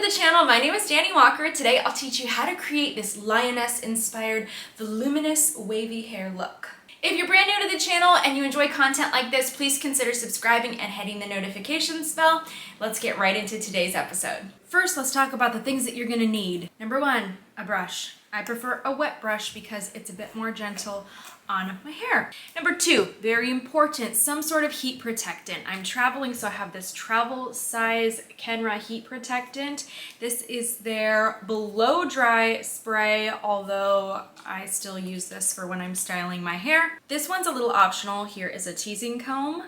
to the channel. My name is Dani Walker. Today I'll teach you how to create this Lioness inspired voluminous wavy hair look. If you're brand new to the channel and you enjoy content like this, please consider subscribing and hitting the notifications bell. Let's get right into today's episode. First, let's talk about the things that you're gonna need. Number one, a brush. I prefer a wet brush because it's a bit more gentle on my hair. Number two, very important, some sort of heat protectant. I'm traveling, so I have this travel size Kenra heat protectant. This is their blow dry spray, although I still use this for when I'm styling my hair. This one's a little optional. Here is a teasing comb.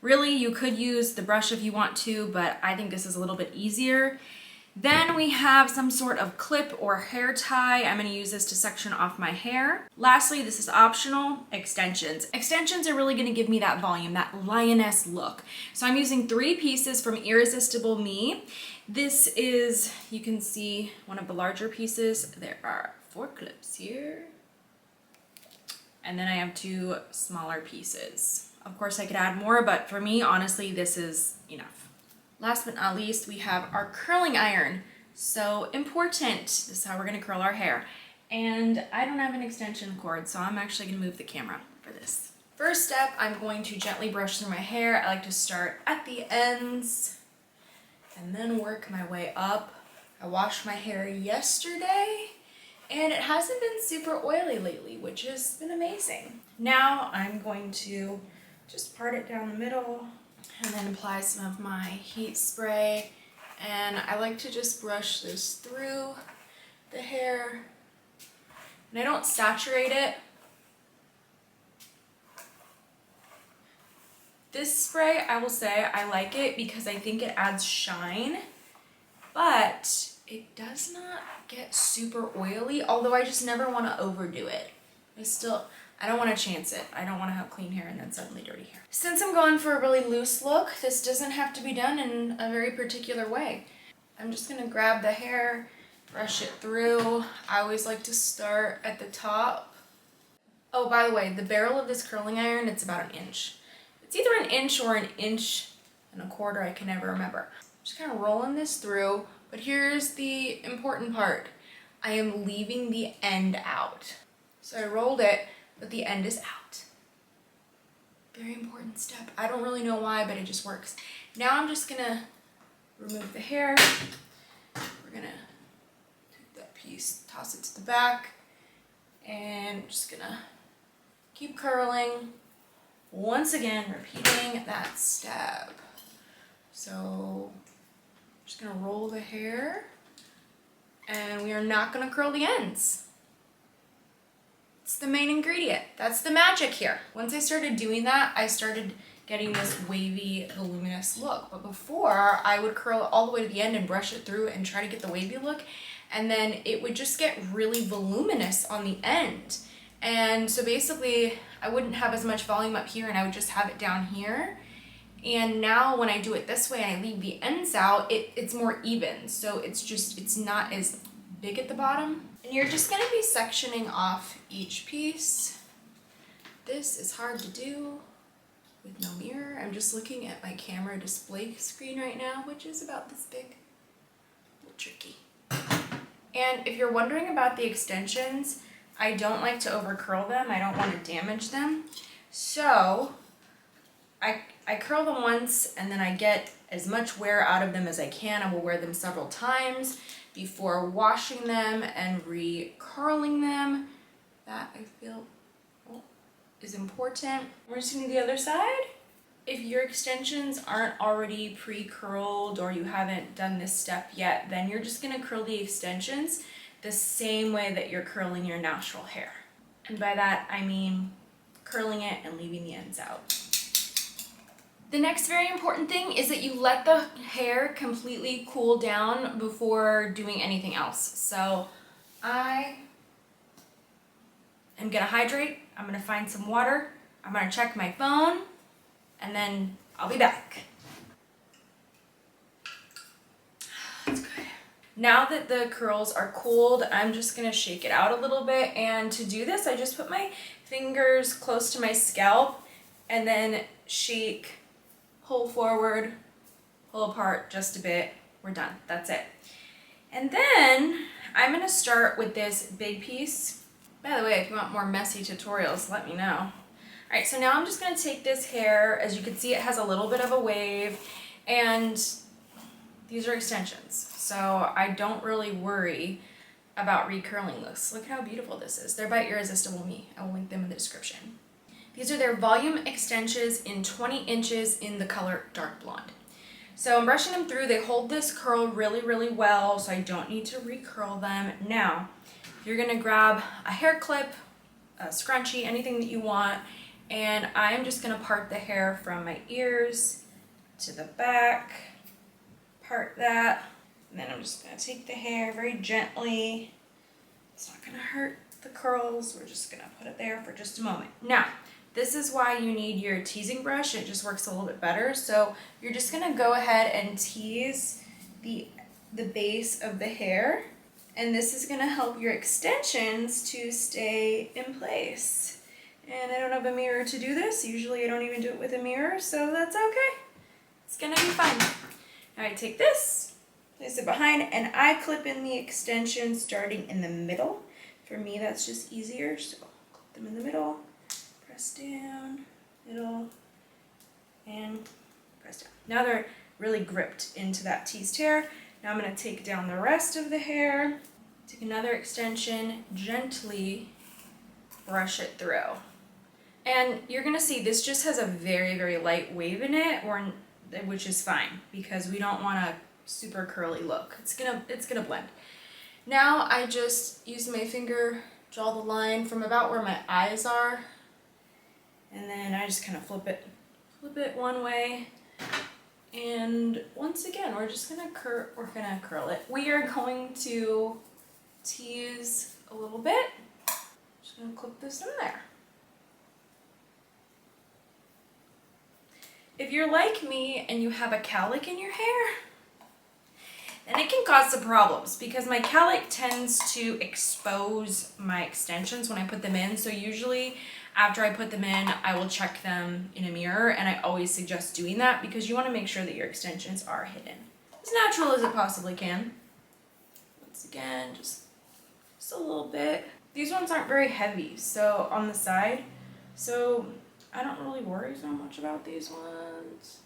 Really, you could use the brush if you want to, but I think this is a little bit easier. Then we have some sort of clip or hair tie. I'm going to use this to section off my hair. Lastly, this is optional, extensions. Extensions are really going to give me that volume, that lioness look. So I'm using 3 pieces from Irresistible Me. This is, you can see one of the larger pieces. There are 4 clips here. And then I have 2 smaller pieces. Of course I could add more, but for me, honestly, this is enough. Last but not least, we have our curling iron. So important. This is how we're gonna curl our hair. And I don't have an extension cord, so I'm actually gonna move the camera for this. First step, I'm going to gently brush through my hair. I like to start at the ends and then work my way up. I washed my hair yesterday and it hasn't been super oily lately, which has been amazing. Now I'm going to just part it down the middle and then apply some of my heat spray. And I like to just brush this through the hair. And I don't saturate it. This spray, I will say, I like it because I think it adds shine, but it does not get super oily, although I just never want to overdo it. I don't want to chance it. I don't want to have clean hair and then suddenly dirty hair. Since I'm going for a really loose look, this doesn't have to be done in a very particular way. I'm just going to grab the hair, brush it through. I always like to start at the top. Oh, by the way, the barrel of this curling iron, it's about 1 inch. It's either 1 inch or 1.25 inches. I can never remember. I'm just kind of rolling this through, but here's the important part. I am leaving the end out. So I rolled it, but the end is out. Very important step. I don't really know why, but it just works. Now I'm just gonna remove the hair. We're gonna take that piece, toss it to the back, and just gonna keep curling. Once again, repeating that step. So I'm just gonna roll the hair, and we are not gonna curl the ends. It's the main ingredient. That's the magic here. Once I started doing that, I started getting this wavy, voluminous look. But before, I would curl it all the way to the end and brush it through and try to get the wavy look. And then it would just get really voluminous on the end. And so basically, I wouldn't have as much volume up here and I would just have it down here. And now when I do it this way and I leave the ends out, it's more even. So it's not as big at the bottom. And you're just going to be sectioning off each piece. This is hard to do with no mirror. I'm just looking at my camera display screen right now, which is about this big. A little tricky. And if you're wondering about the extensions, I don't like to over curl them. I don't want to damage them. So I curl them once and then I get as much wear out of them as I can. I will wear them several times before washing them and re-curling them. That I feel is important. We're just gonna do the other side. If your extensions aren't already pre-curled or you haven't done this step yet, then you're just gonna curl the extensions the same way that you're curling your natural hair. And by that, I mean curling it and leaving the ends out. The next very important thing is that you let the hair completely cool down before doing anything else. So I am gonna hydrate, I'm gonna find some water, I'm gonna check my phone, and then I'll be back. That's good. Now that the curls are cooled, I'm just gonna shake it out a little bit. And to do this, I just put my fingers close to my scalp and then shake, pull forward, pull apart just a bit. We're done. That's it. And then I'm gonna start with this big piece. By the way, if you want more messy tutorials, let me know. All right, so now I'm just gonna take this hair. As you can see, it has a little bit of a wave, and these are extensions. So I don't really worry about recurling this. Look how beautiful this is. They're by Irresistible Me. I will link them in the description. These are their volume extensions in 20 inches in the color dark blonde. So I'm brushing them through. They hold this curl really, really well, so I don't need to recurl them. Now, you're gonna grab a hair clip, a scrunchie, anything that you want, and I am just gonna part the hair from my ears to the back, part that, and then I'm just gonna take the hair very gently. It's not gonna hurt the curls. We're just gonna put it there for just a moment. Now, this is why you need your teasing brush. It just works a little bit better. So you're just gonna go ahead and tease the base of the hair, and this is gonna help your extensions to stay in place. And I don't have a mirror to do this. Usually I don't even do it with a mirror, so that's okay. It's gonna be fine. Now I take this, place it behind, and I clip in the extensions starting in the middle. For me, that's just easier, so clip them in the middle. Press down, middle, and press down. Now they're really gripped into that teased hair. Now I'm going to take down the rest of the hair, take another extension, gently brush it through. And you're going to see this just has a very, very light wave in it, which is fine because we don't want a super curly look. It's gonna blend. Now I just use my finger, draw the line from about where my eyes are, and then I just kind of flip it one way, and once again we're gonna curl it. We are going to tease a little bit. Just gonna clip this in there. If you're like me and you have a cowlick in your hair, then it can cause some problems because my cowlick tends to expose my extensions when I put them in. So usually after I put them in, I will check them in a mirror, and I always suggest doing that because you want to make sure that your extensions are hidden as natural as it possibly can. Once again, just a little bit. These ones aren't very heavy, so on the side, so I don't really worry so much about these ones.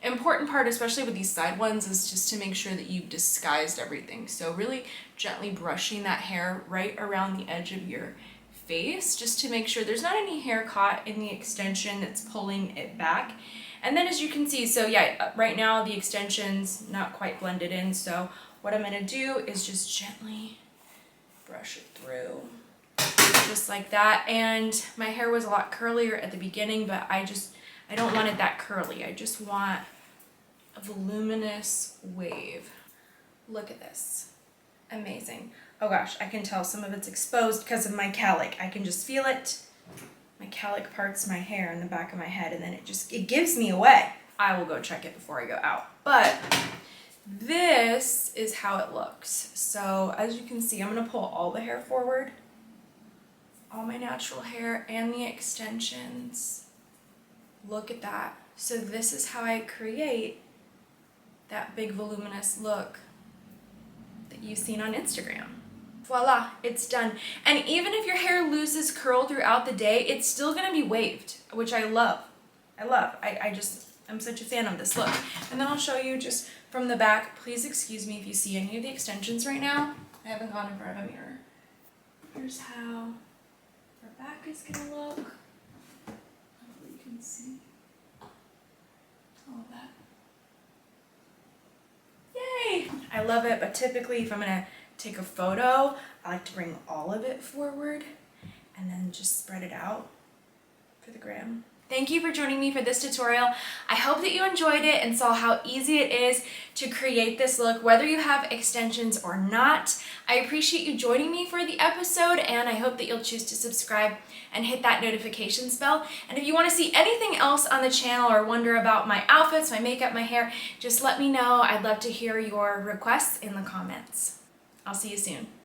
Important part, especially with these side ones, is just to make sure that you've disguised everything. So really gently brushing that hair right around the edge of your face, just to make sure there's not any hair caught in the extension that's pulling it back. And then as you can see, so yeah, right now the extension's not quite blended in, so what I'm gonna do is just gently brush it through, just like that. And my hair was a lot curlier at the beginning, but I don't want it that curly. I just want a voluminous wave. Look at this. Amazing. Oh gosh, I can tell some of it's exposed because of my cowlick. I can just feel it. My cowlick parts my hair in the back of my head, and then it gives me away. I will go check it before I go out. But this is how it looks. So as you can see, I'm gonna pull all the hair forward, all my natural hair and the extensions. Look at that. So this is how I create that big voluminous look that you've seen on Instagram. Voila, it's done. And even if your hair loses curl throughout the day, it's still gonna be waved, which I love. I'm such a fan of this look. And then I'll show you just from the back. Please excuse me if you see any of the extensions right now. I haven't gone in front of a mirror. Here's how our back is gonna look. Hopefully you can see all of that. Yay! I love it, but typically if I'm gonna take a photo, I like to bring all of it forward and then just spread it out for the gram. Thank you for joining me for this tutorial. I hope that you enjoyed it and saw how easy it is to create this look, whether you have extensions or not. I appreciate you joining me for the episode, and I hope that you'll choose to subscribe and hit that notifications bell. And if you want to see anything else on the channel or wonder about my outfits, my makeup, my hair, just let me know. I'd love to hear your requests in the comments. I'll see you soon.